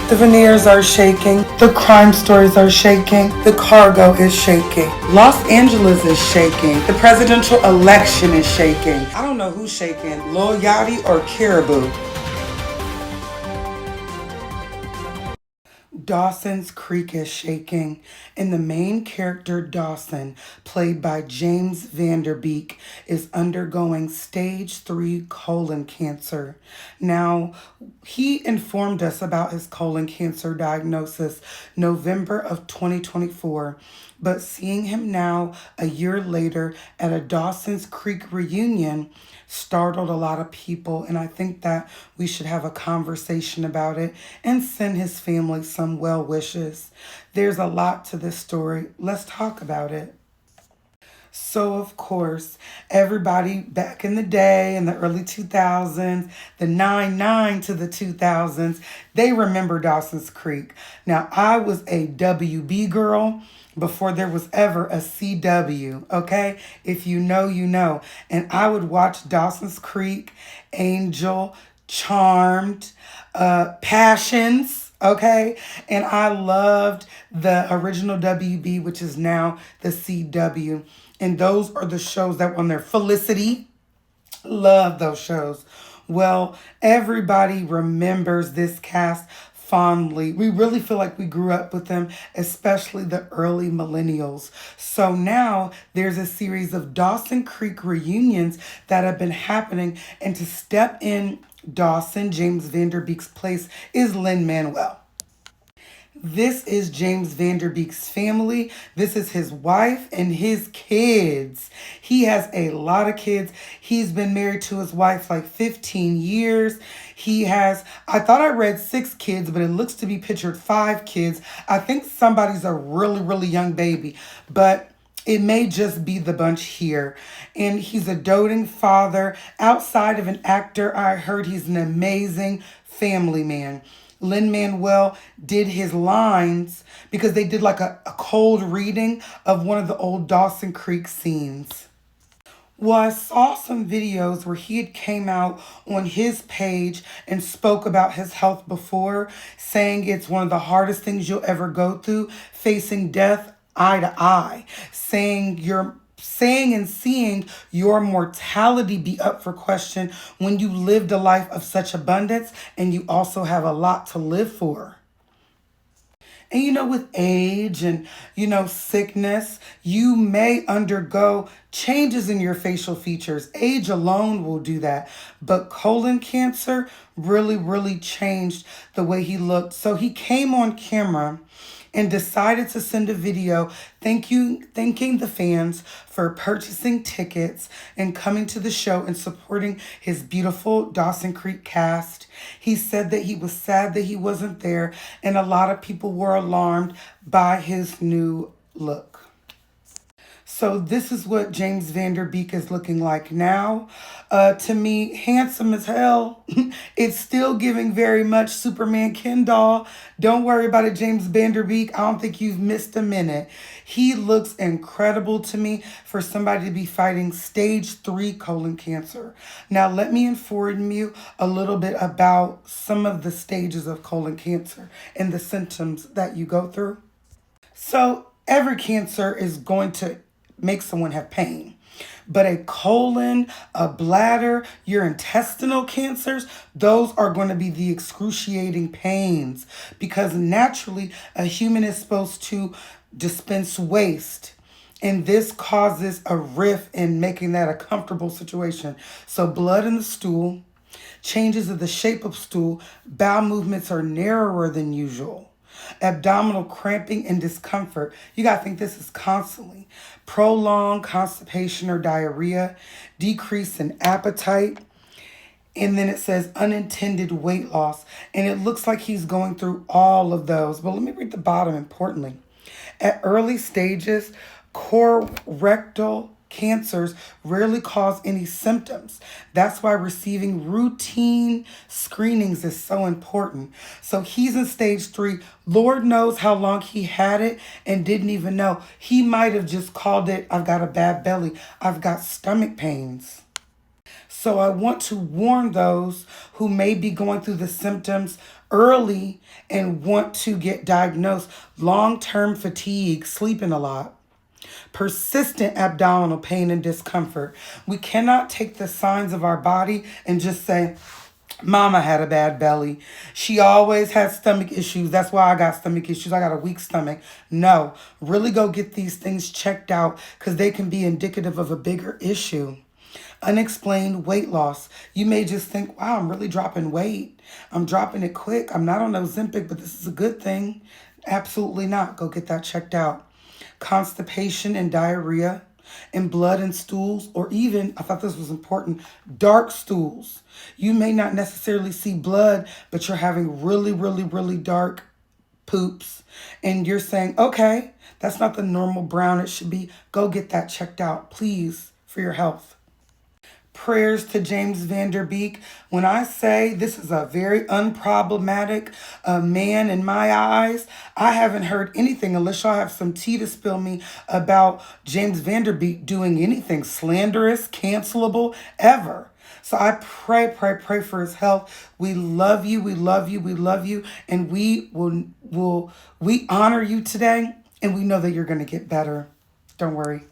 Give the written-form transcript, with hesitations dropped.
The veneers are shaking. The crime stories are shaking. The cargo is shaking. Los Angeles is shaking. The presidential election is shaking. I don't know who's shaking, Lil Yachty or Caribou. Dawson's Creek is shaking, and the main character, Dawson, played by James Van Der Beek, is undergoing stage 3 colon cancer. Now, he informed us about his colon cancer diagnosis November of 2024, but seeing him now, a year later, at a Dawson's Creek reunion, startled a lot of people, and I think that we should have a conversation about it and send his family some well wishes. There's a lot to this story. Let's talk about it. So, of course, everybody back in the day, in the early 2000s, the 99 to the 2000s, they remember Dawson's Creek. Now, I was a WB girl before there was ever a CW, okay? If you know, you know. And I would watch Dawson's Creek, Angel, Charmed, Passions, okay? And I loved the original WB, which is now the CW. And those are the shows that were on there. Felicity, love those shows. Well, everybody remembers this cast fondly. We really feel like we grew up with them, especially the early millennials. So now there's a series of Dawson Creek reunions that have been happening. And to step in Dawson, James Van Der Beek's place, is Lin-Manuel. This is James Van Der Beek's family. This is his wife and his kids. He has a lot of kids. He's been married to his wife like 15 years. He has, I thought I read 6 kids, but it looks to be pictured 5 kids. I think somebody's a really, really young baby, but it may just be the bunch here. And he's a doting father. Outside of an actor, I heard he's an amazing family man. Lin-Manuel did his lines because they did like a cold reading of one of the old Dawson Creek scenes. Well, I saw some videos where he had came out on his page and spoke about his health before, saying it's one of the hardest things you'll ever go through, facing death eye to eye, saying and seeing your mortality be up for question when you lived a life of such abundance and you also have a lot to live for. And with age and, sickness, you may undergo changes in your facial features. Age alone will do that. But colon cancer really, really changed the way he looked. So he came on camera and decided to send a video thanking the fans for purchasing tickets and coming to the show and supporting his beautiful Dawson Creek cast. He said that he was sad that he wasn't there, and a lot of people were alarmed by his new look. So this is what James Van Der Beek is looking like now. To me, handsome as hell. It's still giving very much Superman Ken doll. Don't worry about it, James Van Der Beek. I don't think you've missed a minute. He looks incredible to me for somebody to be fighting stage 3 colon cancer. Now, let me inform you a little bit about some of the stages of colon cancer and the symptoms that you go through. So every cancer is going to make someone have pain. But a colon, a bladder, your intestinal cancers, those are going to be the excruciating pains because naturally a human is supposed to dispense waste. And this causes a rift in making that a comfortable situation. So blood in the stool, changes of the shape of stool, bowel movements are narrower than usual. Abdominal cramping and discomfort. You got to think this is constantly. Prolonged constipation or diarrhea, decrease in appetite. And then it says unintended weight loss. And it looks like he's going through all of those. But let me read the bottom importantly. At early stages, colorectal cancers rarely cause any symptoms. That's why receiving routine screenings is so important. So he's in stage 3. Lord knows how long he had it and didn't even know. He might have just called it, I've got a bad belly. I've got stomach pains. So I want to warn those who may be going through the symptoms early and want to get diagnosed. Long-term fatigue, sleeping a lot, persistent abdominal pain and discomfort. We cannot take the signs of our body and just say, Mama had a bad belly. She always had stomach issues. That's why I got stomach issues. I got a weak stomach. No, really go get these things checked out because they can be indicative of a bigger issue. Unexplained weight loss. You may just think, wow, I'm really dropping weight. I'm dropping it quick. I'm not on Ozempic, but this is a good thing. Absolutely not. Go get that checked out. Constipation and diarrhea and blood and stools, or even, I thought this was important, dark stools. You may not necessarily see blood, but you're having really, really, really dark poops. And you're saying, okay, that's not the normal brown it should be. Go get that checked out, please, for your health. Prayers to James Vanderbeek. When I say this is a very unproblematic man in my eyes, I haven't heard anything unless y'all have some tea to spill me about James Vanderbeek doing anything slanderous, cancelable, ever. So I pray for his health. We love you, we love you, we love you, and we honor you today, and we know that you're going to get better. Don't worry.